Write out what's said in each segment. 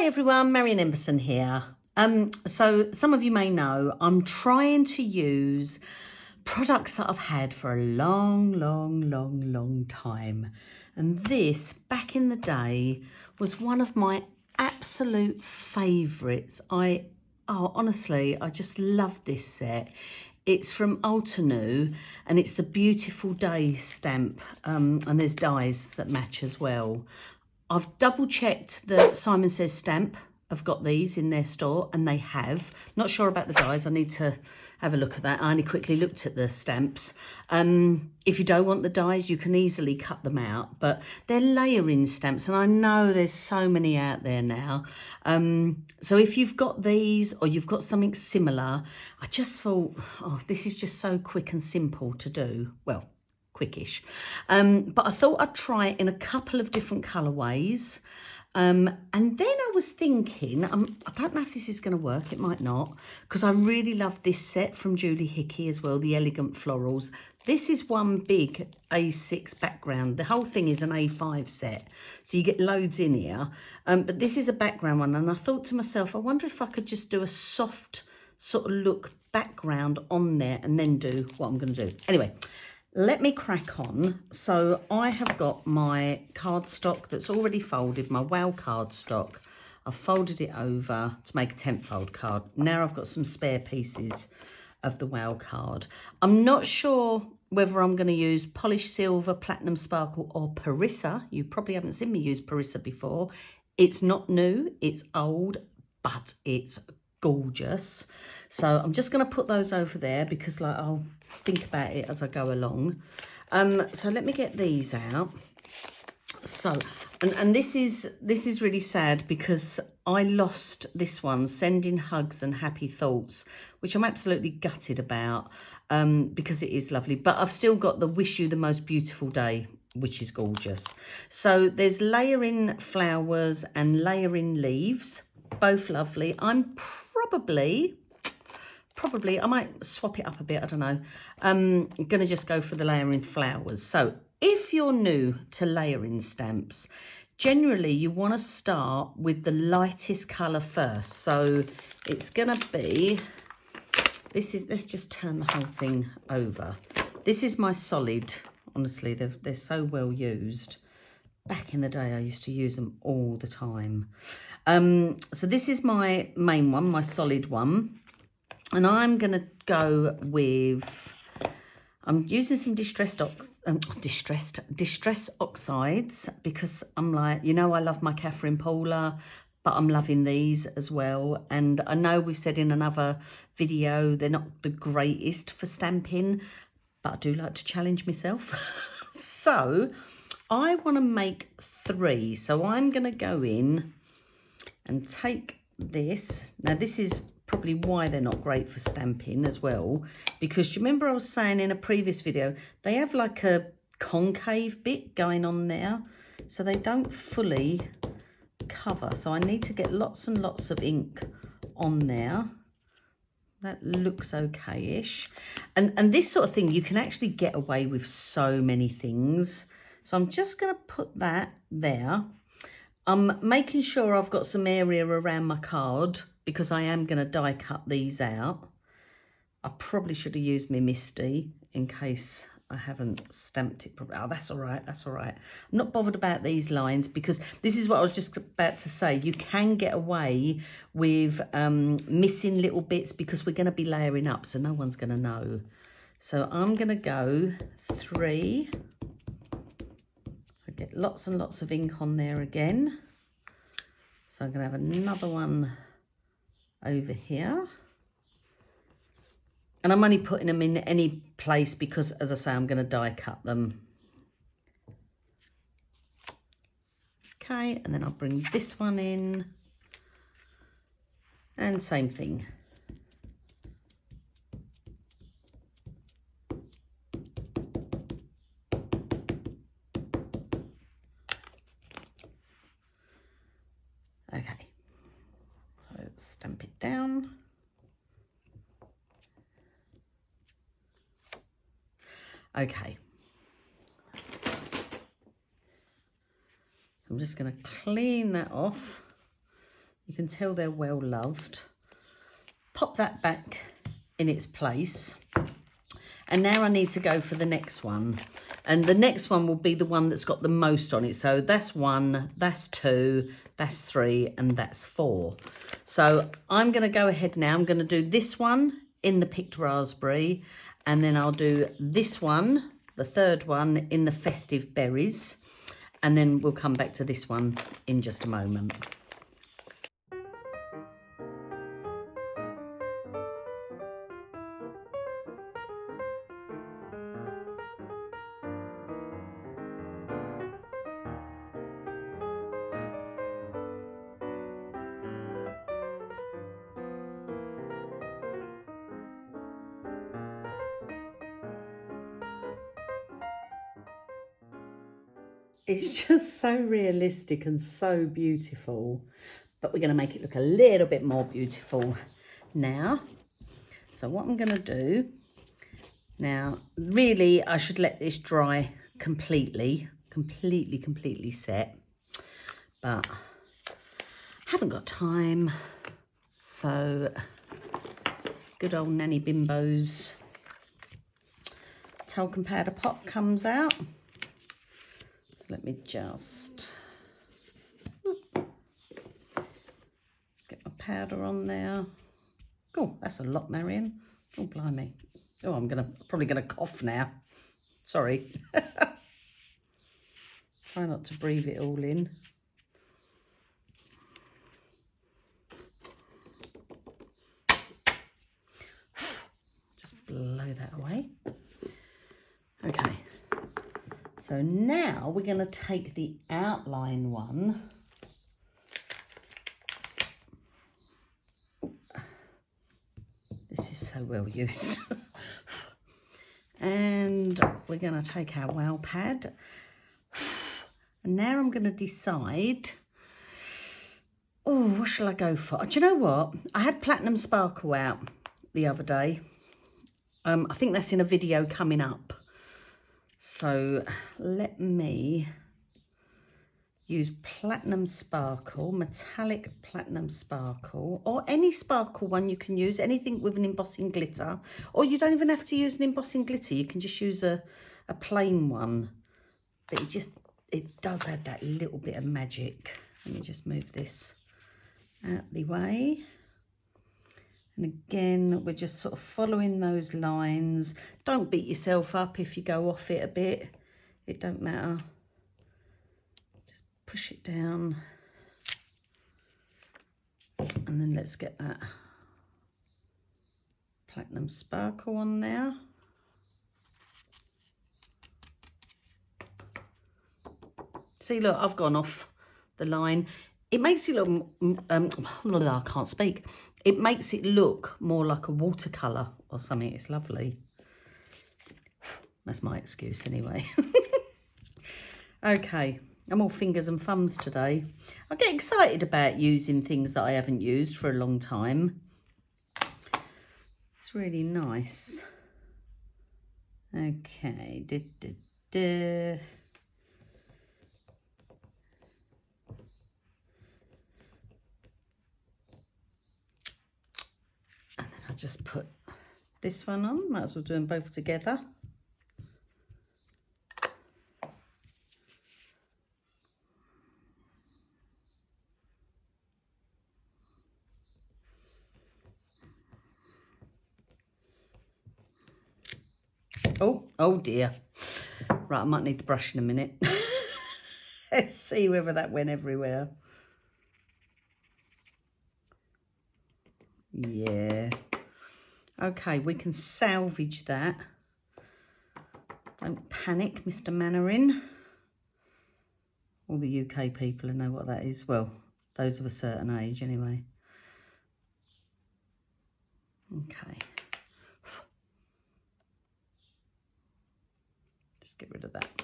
Hi everyone, Marion Embossing here. So some of you may know I'm trying to use products that I've had for a long time. And this, back in the day, was one of my absolute favourites. Honestly, I just love this set. It's from Altenew and it's the Beautiful Day stamp, and there's dies that match as well. I've double checked that Simon Says stamp have got these in their store, and they have. Not sure about the dies. I need to have a look at that. I only quickly looked at the stamps. If you don't want the dies, you can easily cut them out, but they're layering stamps, and I know there's so many out there now. So if you've got these or you've got something similar, I just thought, oh, this is just so quick and simple to do. Well, quickish. But I thought I'd try it in a couple of different colourways. And then I was thinking, I don't know if this is going to work, it might not, because I really love this set from Hickey as well, the Elegant Florals. This is one big A6 background. The whole thing is an A5 set, so you get loads in here. But this is a background one, and I thought to myself, I wonder if I could just do a soft sort of look background on there and then do what I'm going to do. Anyway, let me crack on. So I have got my cardstock that's already folded, my WOW cardstock. I've folded it over to make a 10th fold card. Now I've got some spare pieces of the WOW card. I'm not sure whether I'm going to use polished silver, platinum sparkle or PERISSA. You probably haven't seen me use PERISSA before. It's not new, it's old, but it's gorgeous. So I'm just going to put those over there because I'll think about it as I go along. So let me get these out. So and this is really sad because I lost this one, Sending Hugs and Happy Thoughts, which I'm absolutely gutted about, because it is lovely, but I've still got the Wish You the Most Beautiful Day, which is gorgeous. So there's layering flowers and layering leaves, both lovely. I'm probably, I might swap it up a bit, I don't know. I'm going to just go for the layering flowers. So if you're new to layering stamps, generally you want to start with the lightest colour first. So it's going to be, let's just turn the whole thing over. This is my solid. Honestly, they're so well used. Back in the day, I used to use them all the time. So this is my main one, my solid one. And I'm going to go with, I'm using some distress oxides because I'm like, you know, I love my Catherine Paula, but I'm loving these as well. And I know we've said in another video, they're not the greatest for stamping, but I do like to challenge myself. So I want to make 3. So I'm going to go in and take this. Now this is probably why they're not great for stamping as well, because you remember I was saying in a previous video, they have like a concave bit going on there, so they don't fully cover. So I need to get lots and lots of ink on there. That looks okay-ish. And this sort of thing, you can actually get away with so many things. So I'm just going to put that there. I'm making sure I've got some area around my card because I am going to die cut these out. I probably should have used my Misty in case I haven't stamped it properly. Oh, that's all right, that's all right. I'm not bothered about these lines because this is what I was just about to say. You can get away with missing little bits because we're going to be layering up, so no one's going to know. So I'm going to go 3. I get lots and lots of ink on there again. So I'm going to have another one over here. And I'm only putting them in any place because, as I say, I'm going to die cut them. Okay, and then I'll bring this one in. And same thing. Okay, so let's stamp it down. Okay, I'm just going to clean that off You can tell they're well loved. Pop that back in its place. And now I need to go for the next one. And the next one will be the one that's got the most on it. So that's 1, that's 2, that's 3, and that's 4. So I'm going to go ahead now. I'm going to do this one in the picked raspberry. And then I'll do this one, the third one, in the festive berries. And then we'll come back to this one in just a moment. It's just so realistic and so beautiful, but we're going to make it look a little bit more beautiful now. So what I'm going to do now, really, I should let this dry completely set, but I haven't got time. So good old Nanny Bimbo's talcum powder pot comes out. Let me just get my powder on there. Oh, that's a lot, Marion. Oh, blimey. Oh, I'm probably gonna cough now. Sorry. Try not to breathe it all in. Just blow that away. Okay. So now we're going to take the outline one. This is so well used. And we're going to take our wow pad. And now I'm going to decide, oh, what shall I go for? Do you know what? I had Platinum Sparkle out the other day. I think that's in a video coming up. So let me use Platinum Sparkle, metallic Platinum Sparkle, or any sparkle one you can use, anything with an embossing glitter, or you don't even have to use an embossing glitter. You can just use a plain one, but it does add that little bit of magic. Let me just move this out the way. And again, we're just sort of following those lines. Don't beat yourself up if you go off it a bit. It don't matter. Just push it down. And then let's get that Platinum Sparkle on there. See, look, I've gone off the line. It makes it look, I can't speak. It makes it look more like a watercolour or something. It's lovely. That's my excuse anyway. Okay, I'm all fingers and thumbs today. I get excited about using things that I haven't used for a long time. It's really nice. Okay. Just put this one on, might as well do them both together. Oh dear. Right, I might need the brush in a minute. Let's see whether that went everywhere. Yeah. Okay, we can salvage that. Don't panic, Mr. Mannering. All the UK people know what that is. Well, those of a certain age anyway. Okay. Just get rid of that.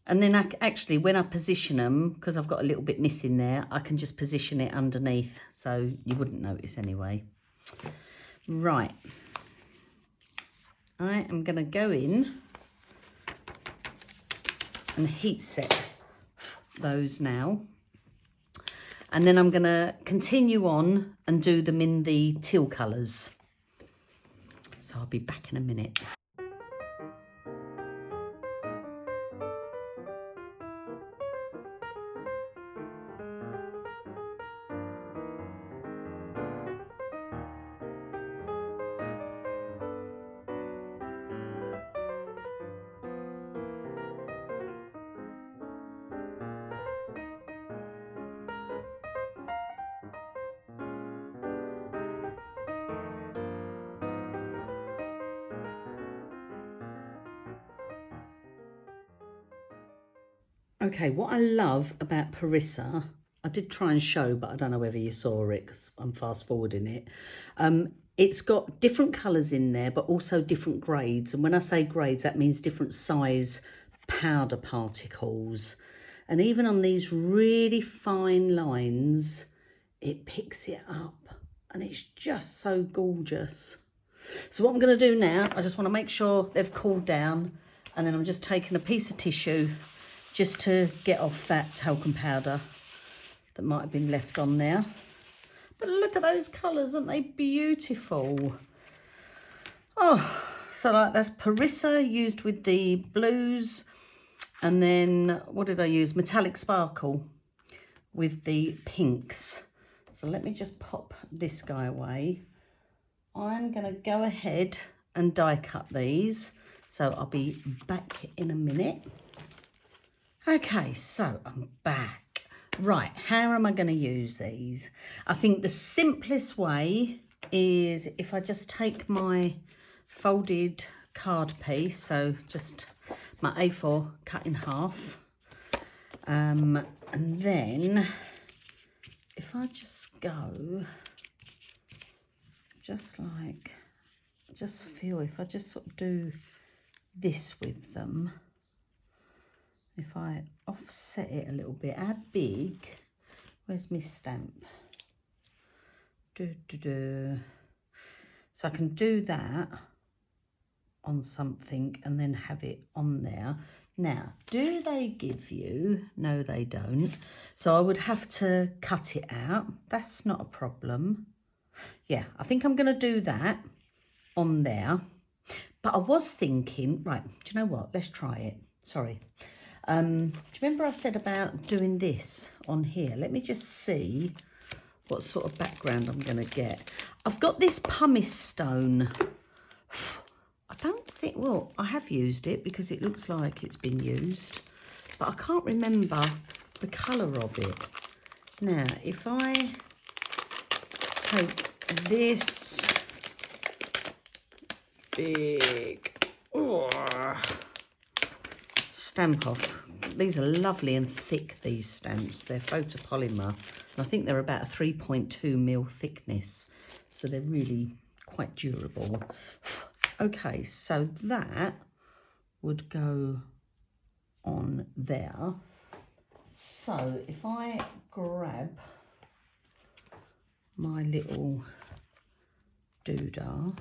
And then actually, when I position them, because I've got a little bit missing there, I can just position it underneath, so you wouldn't notice anyway. Right. I am going to go in and heat set those now. And then I'm going to continue on and do them in the teal colours. So I'll be back in a minute. Okay, what I love about PERISSA, I did try and show, but I don't know whether you saw it because I'm fast forwarding it. It's got different colours in there, but also different grades. And when I say grades, that means different size powder particles. And even on these really fine lines, it picks it up and it's just so gorgeous. So what I'm going to do now, I just want to make sure they've cooled down, and then I'm just taking a piece of tissue just to get off that talcum powder that might have been left on there. But look at those colours, aren't they beautiful? Oh, so like that's PERISSA used with the blues, and then what did I use? Metallic Sparkle with the pinks. So let me just pop this guy away. I'm going to go ahead and die cut these, so I'll be back in a minute. Okay, so I'm back. Right, how am I going to use these? I think the simplest way is if I just take my folded card piece, so just my A4 cut in half, and then if I just go, just feel if I just sort of do this with them, if I offset it a little bit, how big, where's my stamp? So I can do that on something and then have it on there. Now, do they give you? No, they don't. So I would have to cut it out. That's not a problem. Yeah, I think I'm going to do that on there. But I was thinking, right, do you know what? Let's try it. Sorry. Do you remember I said about doing this on here? Let me just see what sort of background I'm going to get. I've got this pumice stone. I don't think, well, I have used it because it looks like it's been used, but I can't remember the colour of it. Now, if I take this big stamp off. These are lovely and thick, these stamps. They're photopolymer. And I think they're about a 3.2mm thickness. So they're really quite durable. Okay, so that would go on there. So if I grab my little doodah,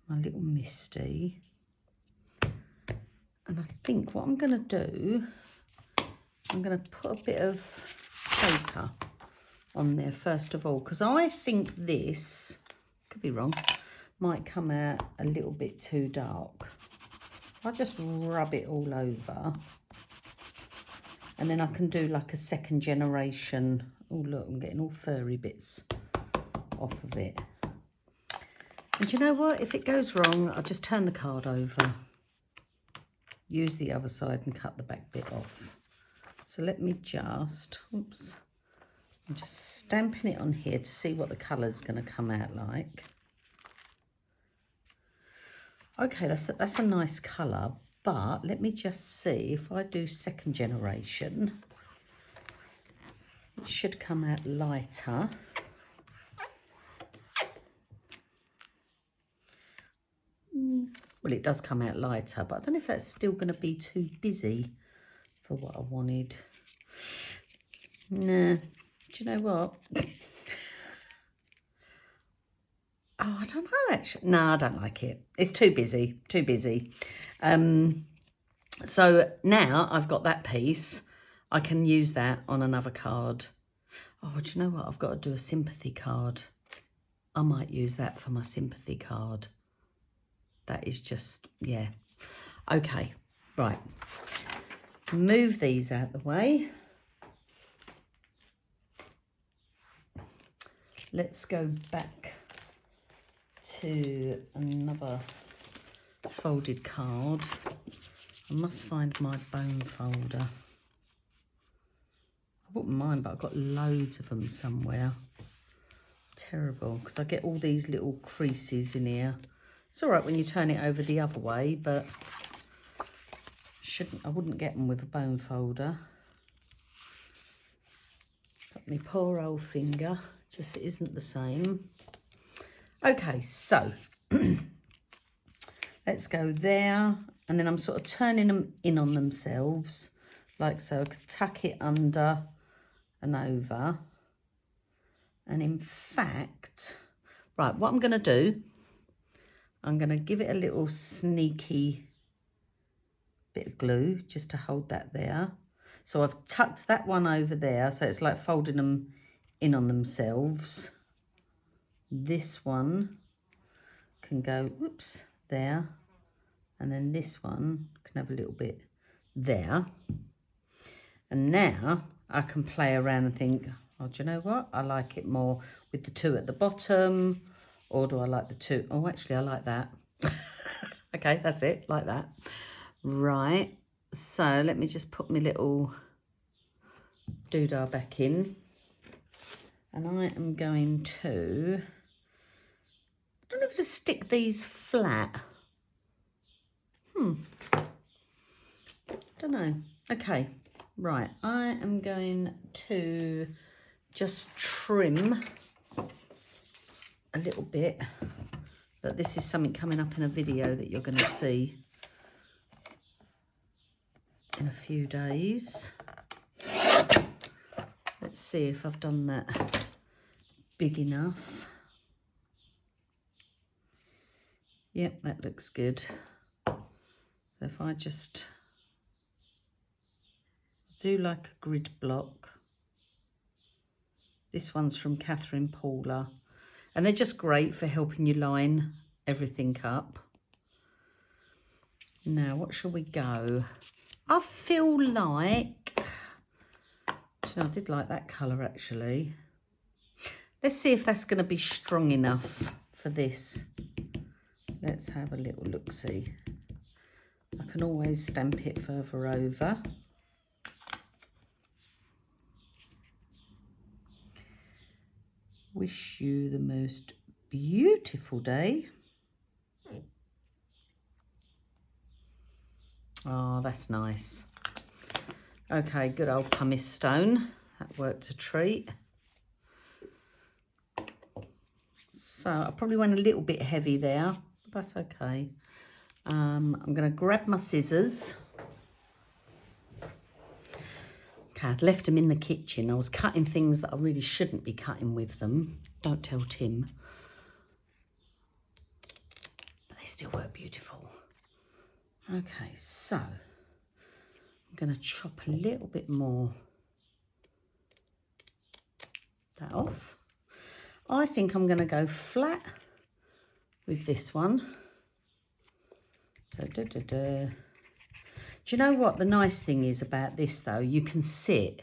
my little Misty, and I think what I'm going to do, I'm going to put a bit of paper on there first of all, because I think this, could be wrong, might come out a little bit too dark. I'll just rub it all over, and then I can do like a second generation. Oh look, I'm getting all furry bits off of it. And you know what, if it goes wrong, I'll just turn the card over, use the other side and cut the back bit off. So let me just, oops, I'm just stamping it on here to see what the colour's going to come out like. Okay, that's a nice colour, but let me just see if I do second generation, it should come out lighter. Well, it does come out lighter, but I don't know if that's still going to be too busy for what I wanted. Nah, do you know what? Oh, I don't know, actually. No, I don't like it. It's too busy, too busy. So now I've got that piece. I can use that on another card. Oh, do you know what? I've got to do a sympathy card. I might use that for my sympathy card. That is just, yeah. Okay, right. Move these out the way. Let's go back to another folded card. I must find my bone folder. I wouldn't mind, but I've got loads of them somewhere. Terrible, because I get all these little creases in here. It's all right when you turn it over the other way, but I wouldn't get them with a bone folder. Got my poor old finger, just it isn't the same. Okay, so let's go there, and then I'm sort of turning them in on themselves, like so. I could tuck it under and over. And in fact, right, what I'm going to do, I'm going to give it a little sneaky bit of glue just to hold that there. So I've tucked that one over there, so it's like folding them in on themselves. This one can go, whoops, there. And then this one can have a little bit there. And now I can play around and think, oh, do you know what? I like it more with the two at the bottom, or do I like the two? Oh, actually, I like that. Okay, that's it, like that. Right, so let me just put my little doodah back in. And I am going to, I don't know if to stick these flat. Don't know. Okay, right, I am going to just trim a little bit. But this is something coming up in a video that you're going to see in a few days. Let's see if I've done that big enough. Yep, that looks good. So if I just do like a grid block. This one's from Catherine Paula, and they're just great for helping you line everything up. Now, what shall we go? I feel like, you know, I did like that colour actually. Let's see if that's going to be strong enough for this. Let's have a little look-see. I can always stamp it further over. Wish you the most beautiful day. Oh, that's nice. Okay, good old pumice stone. That worked a treat. So I probably went a little bit heavy there, but that's okay. I'm going to grab my scissors. Okay, I'd left them in the kitchen. I was cutting things that I really shouldn't be cutting with them. Don't tell Tim. But they still work beautiful. Okay, so I'm going to chop a little bit more that off. I think I'm going to go flat with this one. So, Do you know what the nice thing is about this though? You can sit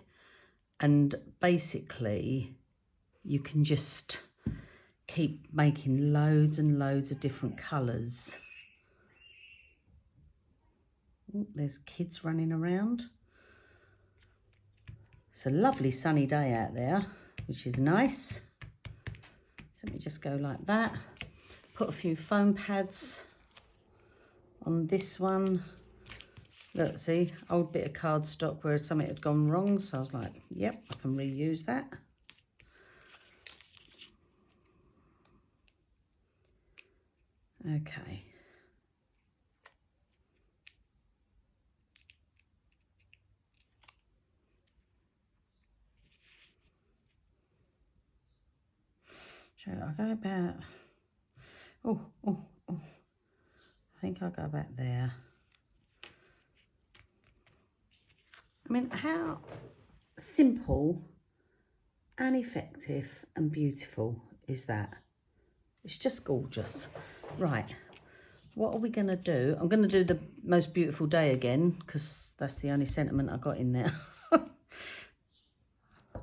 and basically you can just keep making loads and loads of different colours. Ooh, there's kids running around. It's a lovely sunny day out there, which is nice. So let me just go like that. Put a few foam pads on this one. Look, see, old bit of cardstock where something had gone wrong. So I was like, yep, I can reuse that. Okay. So I'll go about, oh. I think I'll go about there. I mean, how simple and effective and beautiful is that? It's just gorgeous. Right, what are we going to do? I'm going to do the most beautiful day again, because that's the only sentiment I got in there. I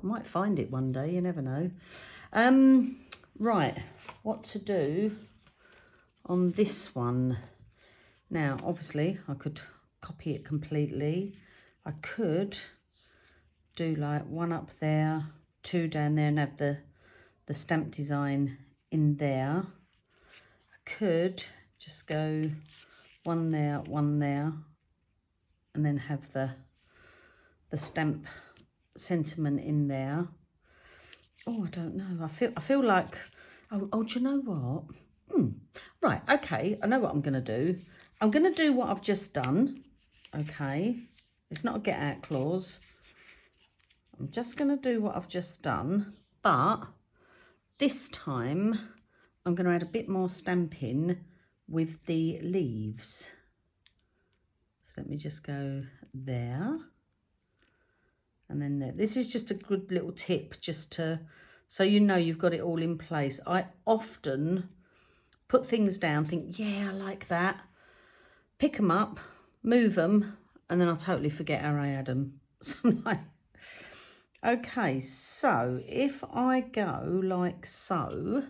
might find it one day, you never know. Right, what to do on this one? Now, obviously, I could copy it completely. I could do like one up there, two down there, and have the stamp design in there. I could just go one there, and then have the stamp sentiment in there. Oh, I don't know. I feel like, oh, do you know what? Right, okay, I know what I'm going to do. I'm going to do what I've just done, okay? It's not a get out clause. I'm just going to do what I've just done, but this time I'm going to add a bit more stamping with the leaves. So let me just go there. And then there. This is just a good little tip, just to, so you know you've got it all in place. I often put things down, think, yeah, I like that. Pick them up, move them, and then I'll totally forget how I had them. So I'm like, okay, so if I go like so,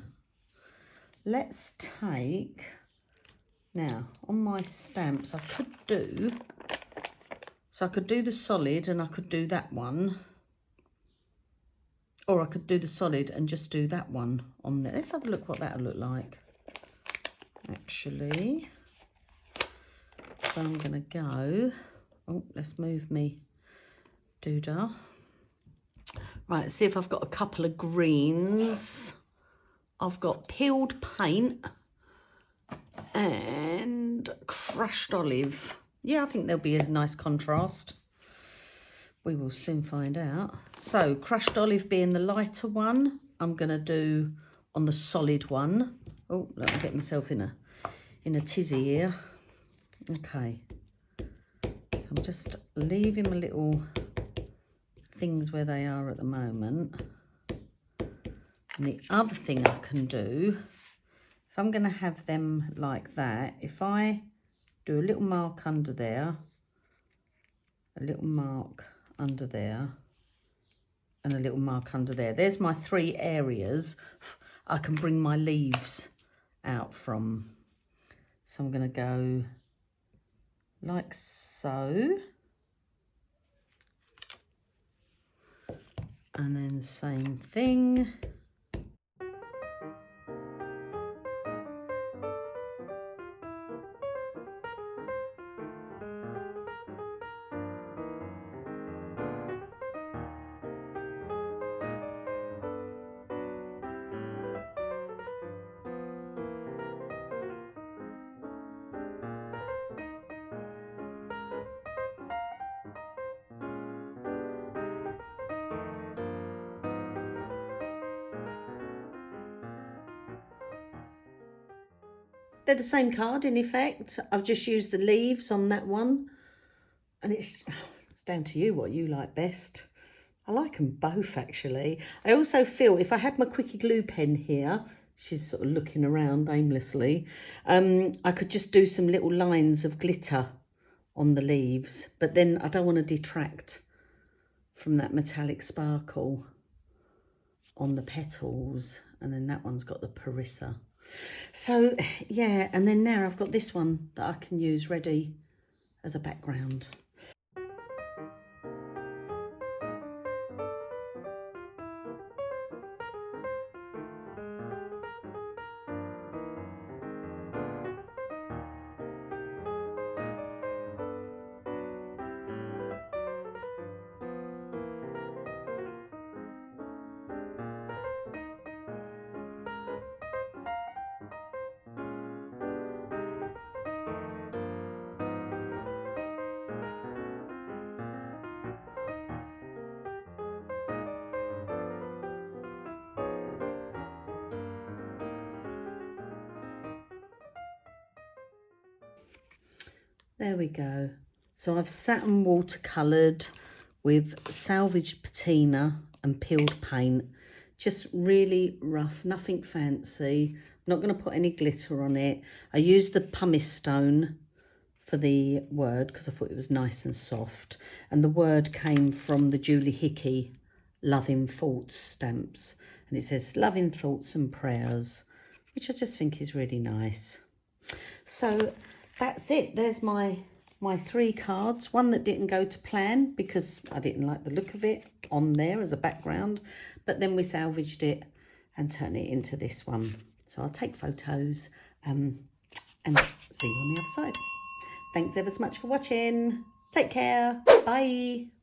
let's take, now on my stamps, I could do, so I could do the solid and I could do that one. Or I could do the solid and just do that one on there. Let's have a look what that'll look like, actually. So I'm going to go, oh, let's move me doodah. Right, let's see if I've got a couple of greens. I've got peeled paint and crushed olive. Yeah, I think there'll be a nice contrast. We will soon find out. So crushed olive being the lighter one, I'm going to do on the solid one. Oh, let me get myself in a tizzy here. Okay, so I'm just leaving my little things where they are at the moment. And the other thing I can do, if I'm going to have them like that, if I do a little mark under there, a little mark under there, and a little mark under there, there's my 3 areas I can bring my leaves out from. So I'm going to go like so, and then same thing. They're the same card in effect. I've just used the leaves on that one. And it's down to you what you like best. I like them both, actually. I also feel if I had my Quickie glue pen here, she's sort of looking around aimlessly, I could just do some little lines of glitter on the leaves. But then I don't want to detract from that metallic sparkle on the petals. And then that one's got the PERISSA. So yeah, and then now I've got this one that I can use ready as a background. There we go. So I've satin watercoloured with salvaged patina and peeled paint. Just really rough, nothing fancy. I'm not going to put any glitter on it. I used the pumice stone for the word because I thought it was nice and soft. And the word came from the Julie Hickey Loving Thoughts stamps. And it says loving thoughts and prayers, which I just think is really nice. So that's it. There's my 3 cards. One that didn't go to plan because I didn't like the look of it on there as a background. But then we salvaged it and turned it into this one. So I'll take photos and see you on the other side. Thanks ever so much for watching. Take care. Bye.